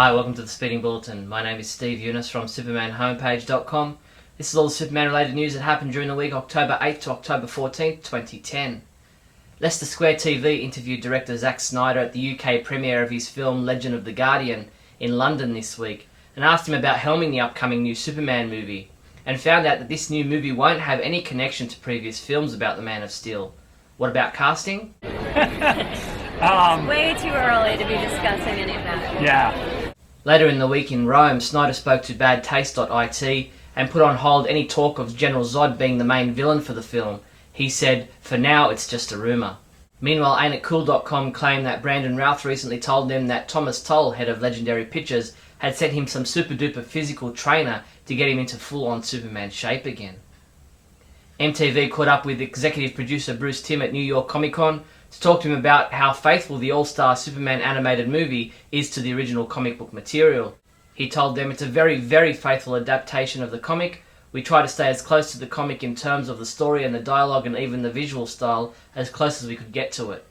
Hi, welcome to the Speeding Bulletin. My name is Steve Younis from supermanhomepage.com. This is all the Superman related news that happened during the week October 8th to October 14th, 2010. Leicester Square TV interviewed director Zack Snyder at the UK premiere of his film Legend of the Guardian in London this week and asked him about helming the upcoming new Superman movie, and found out that this new movie won't have any connection to previous films about the Man of Steel. What about casting? Way too early to be discussing any of that. Yeah. Later in the week in Rome, Snyder spoke to badtaste.it and put on hold any talk of General Zod being the main villain for the film. He said, "For now, it's just a rumour." Meanwhile, AintItCool.com claimed that Brandon Routh recently told them that Thomas Tull, head of Legendary Pictures, had sent him some super-duper physical trainer to get him into full-on Superman shape again. MTV caught up with executive producer Bruce Timm at New York Comic Con to talk to him about how faithful the all-star Superman animated movie is to the original comic book material. He told them it's a very, very faithful adaptation of the comic. We try to stay as close to the comic in terms of the story and the dialogue and even the visual style as close as we could get to it.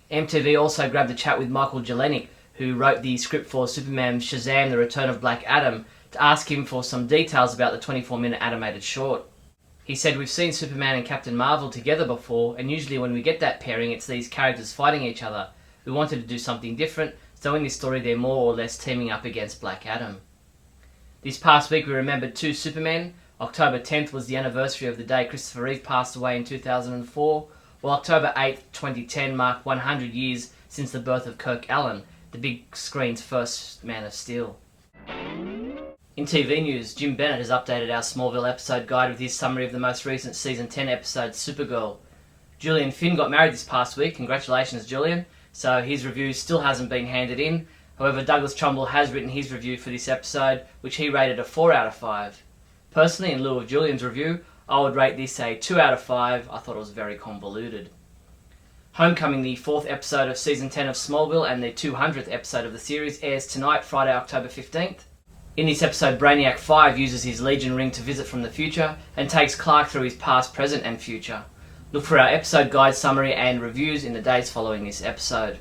MTV also grabbed a chat with Michael Jelenic, who wrote the script for Superman Shazam! The Return of Black Adam, to ask him for some details about the 24-minute animated short. He said, "We've seen Superman and Captain Marvel together before, and usually when we get that pairing it's these characters fighting each other. We wanted to do something different, so in this story they're more or less teaming up against Black Adam." This past week we remembered two Supermen. October 10th was the anniversary of the day Christopher Reeve passed away in 2004, while October 8th, 2010 marked 100 years since the birth of Kirk Allen, the big screen's first Man of Steel. In TV news, Jim Bennett has updated our Smallville episode guide with his summary of the most recent Season 10 episode, Supergirl. Julian Finn got married this past week. Congratulations, Julian. So his review still hasn't been handed in. However, Douglas Trumbull has written his review for this episode, which he rated a 4 out of 5. Personally, in lieu of Julian's review, I would rate this a 2 out of 5. I thought it was very convoluted. Homecoming, the 4th episode of Season 10 of Smallville and the 200th episode of the series, airs tonight, Friday, October 15th. In this episode, Brainiac 5 uses his Legion ring to visit from the future and takes Clark through his past, present and future. Look for our episode guide summary and reviews in the days following this episode.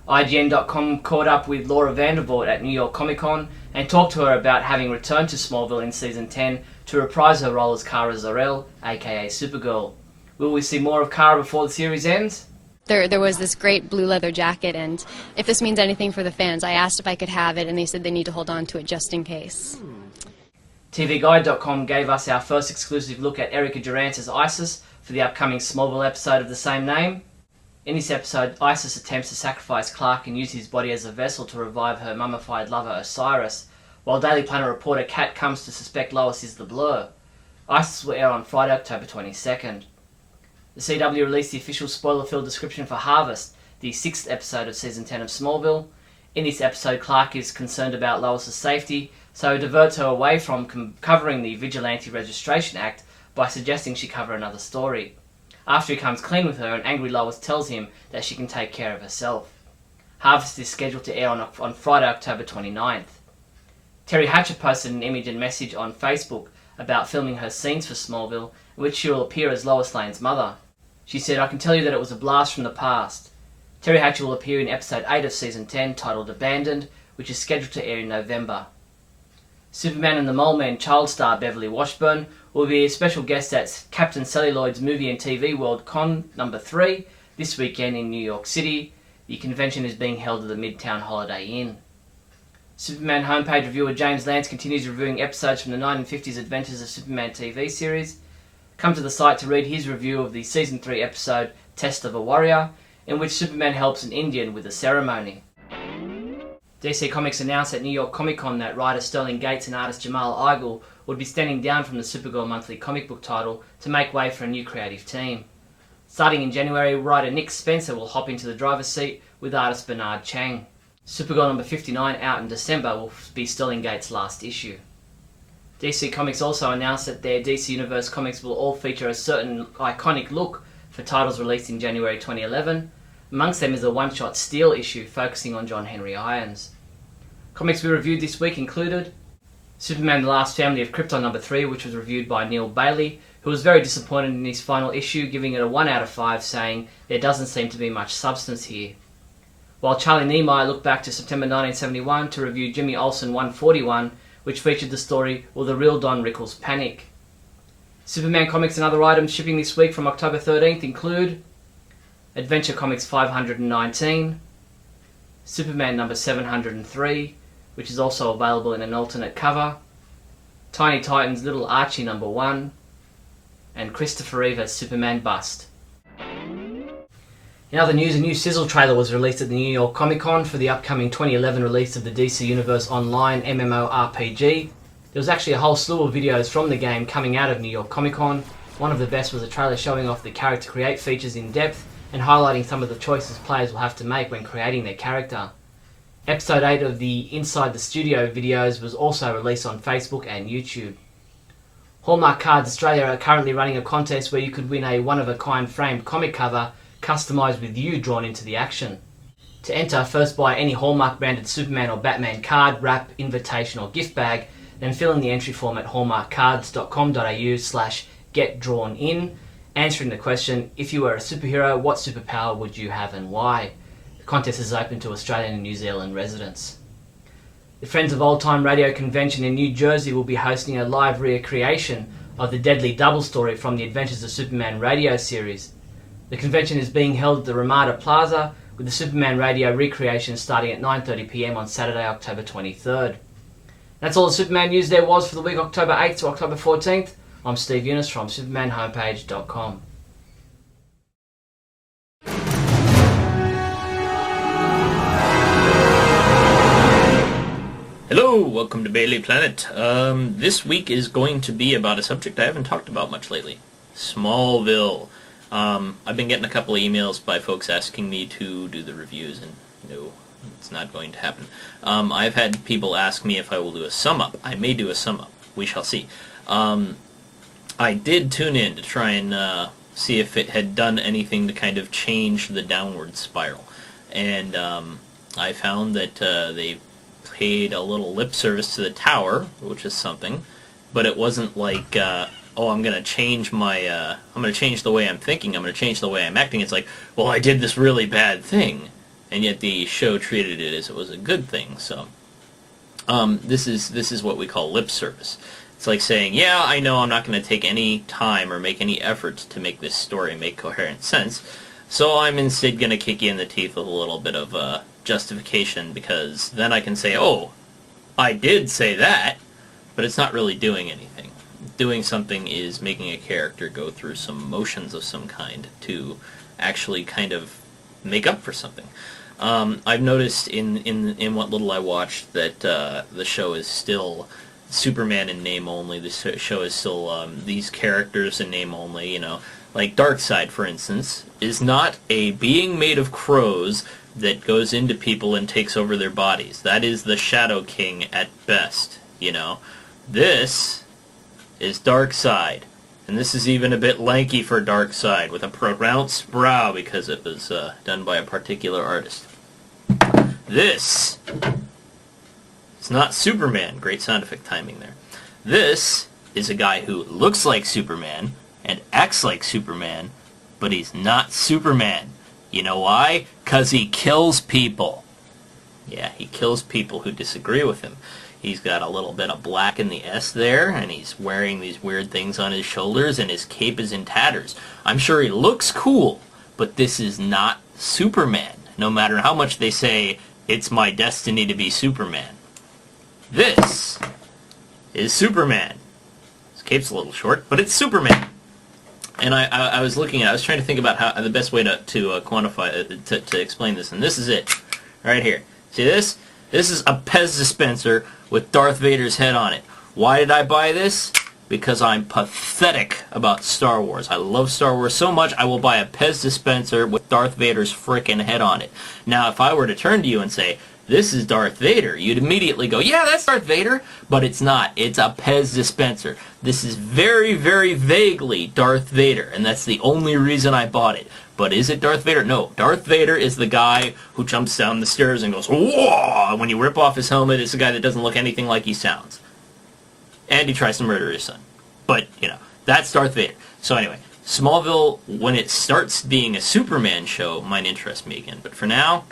IGN.com caught up with Laura Vandervoort at New York Comic Con and talked to her about having returned to Smallville in Season 10 to reprise her role as Kara Zor-El, aka Supergirl. Will we see more of Kara before the series ends? There was this great blue leather jacket, and if this means anything for the fans, I asked if I could have it, and they said they need to hold on to it just in case. TVGuide.com gave us our first exclusive look at Erica Durant as Isis for the upcoming Smallville episode of the same name. In this episode, Isis attempts to sacrifice Clark and use his body as a vessel to revive her mummified lover Osiris, while Daily Planet reporter Kat comes to suspect Lois is the Blur. Isis will air on Friday, October 22nd. The CW released the official spoiler-filled description for Harvest, the 6th episode of Season 10 of Smallville. In this episode, Clark is concerned about Lois' safety, so he diverts her away from covering the Vigilante Registration Act by suggesting she cover another story. After he comes clean with her, an angry Lois tells him that she can take care of herself. Harvest is scheduled to air on Friday, October 29th. Terry Hatcher posted an image and message on Facebook about filming her scenes for Smallville, in which she will appear as Lois Lane's mother. She said, "I can tell you that it was a blast from the past." Terry Hatcher will appear in episode 8 of Season 10, titled Abandoned, which is scheduled to air in November. Superman and the Mole Man child star Beverly Washburn will be a special guest at Captain Celluloid's Movie and TV World Con No. 3 this weekend in New York City. The convention is being held at the Midtown Holiday Inn. Superman homepage reviewer James Lance continues reviewing episodes from the 1950s Adventures of Superman TV series. Come to the site to read his review of the Season 3 episode Test of a Warrior, in which Superman helps an Indian with a ceremony. DC Comics announced at New York Comic Con that writer Sterling Gates and artist Jamal Igle would be standing down from the Supergirl monthly comic book title to make way for a new creative team. Starting in January, writer Nick Spencer will hop into the driver's seat with artist Bernard Chang. Supergirl number 59, out in December, will be Sterling Gates' last issue. DC Comics also announced that their DC Universe comics will all feature a certain iconic look for titles released in January 2011. Amongst them is a one-shot Steel issue focusing on John Henry Irons. Comics we reviewed this week included Superman The Last Family of Krypton number 3, which was reviewed by Neal Bailey, who was very disappointed in his final issue, giving it a 1 out of 5, saying there doesn't seem to be much substance here. while Charlie Niemeyer looked back to September 1971 to review Jimmy Olsen 141, which featured the story Will the Real Don Rickles Panic? Superman comics and other items shipping this week from October 13th include Adventure Comics 519, Superman number 703, which is also available in an alternate cover, Tiny Titans Little Archie number 1, and Christopher Reeve's Superman Bust. In other news, a new sizzle trailer was released at the New York Comic Con for the upcoming 2011 release of the DC Universe Online MMORPG. There was actually a whole slew of videos from the game coming out of New York Comic Con. One of the best was a trailer showing off the character create features in depth and highlighting some of the choices players will have to make when creating their character. Episode 8 of the Inside the Studio videos was also released on Facebook and YouTube. Hallmark Cards Australia are currently running a contest where you could win a one-of-a-kind framed comic cover customised with you drawn into the action. To enter, first buy any Hallmark branded Superman or Batman card, wrap, invitation or gift bag, then fill in the entry form at hallmarkcards.com.au/getdrawnin, answering the question, if you were a superhero, what superpower would you have and why? The contest is open to Australian and New Zealand residents. The Friends of Old Time Radio Convention in New Jersey will be hosting a live recreation of the Deadly Double story from the Adventures of Superman radio series. The convention is being held at the Ramada Plaza, with the Superman radio recreation starting at 9:30 p.m. on Saturday, October 23rd. That's all the Superman news there was for the week October 8th to October 14th. I'm Steve Younis from supermanhomepage.com. Hello, welcome to Bailey Planet. This week is going to be about a subject I haven't talked about much lately. Smallville. I've been getting a couple of emails by folks asking me to do the reviews, and no, it's not going to happen. I've had people ask me if I will do a sum-up. I may do a sum-up. We shall see. I did tune in to try and see if it had done anything to kind of change the downward spiral. And I found that they paid a little lip service to the tower, which is something, but it wasn't like, oh, I'm going to change my, I'm going to change the way I'm thinking, I'm going to change the way I'm acting. It's like, well, I did this really bad thing, and yet the show treated it as it was a good thing. So this is what we call lip service. It's like saying, yeah, I know I'm not going to take any time or make any effort to make this story make coherent sense, so I'm instead going to kick you in the teeth with a little bit of justification, because then I can say, oh, I did say that, but it's not really doing anything. Doing something is making a character go through some motions of some kind to actually kind of make up for something. I've noticed in what little I watched that the show is still Superman in name only. The show is still these characters in name only, you know. Like Darkseid, for instance, is not a being made of crows that goes into people and takes over their bodies. That is the Shadow King at best, you know. This is Darkseid, and this is even a bit lanky for Darkseid, with a pronounced brow because it was done by a particular artist. This is not Superman. Great sound effect timing there. This is a guy who looks like Superman and acts like Superman, but he's not Superman. You know why? 'Cause he kills people. Yeah, he kills people who disagree with him. He's got a little bit of black in the S there, and he's wearing these weird things on his shoulders, and his cape is in tatters. I'm sure he looks cool, but this is not Superman, no matter how much they say, it's my destiny to be Superman. This is Superman. His cape's a little short, but it's Superman. And I was looking at, I was trying to think about how the best way to quantify, to explain this, and this is it, right here. See this? This is a Pez dispenser with Darth Vader's head on it. Why did I buy this? Because I'm pathetic about Star Wars. I love Star Wars so much, I will buy a Pez dispenser with Darth Vader's frickin' head on it. Now, if I were to turn to you and say, this is Darth Vader, you'd immediately go, yeah, that's Darth Vader, but it's not. It's a Pez dispenser. This is very, very vaguely Darth Vader, and that's the only reason I bought it. But is it Darth Vader? No. Darth Vader is the guy who jumps down the stairs and goes, whoa! And when you rip off his helmet, it's the guy that doesn't look anything like he sounds. And he tries to murder his son. But, you know, that's Darth Vader. So anyway, Smallville, when it starts being a Superman show, might interest me again. But for now,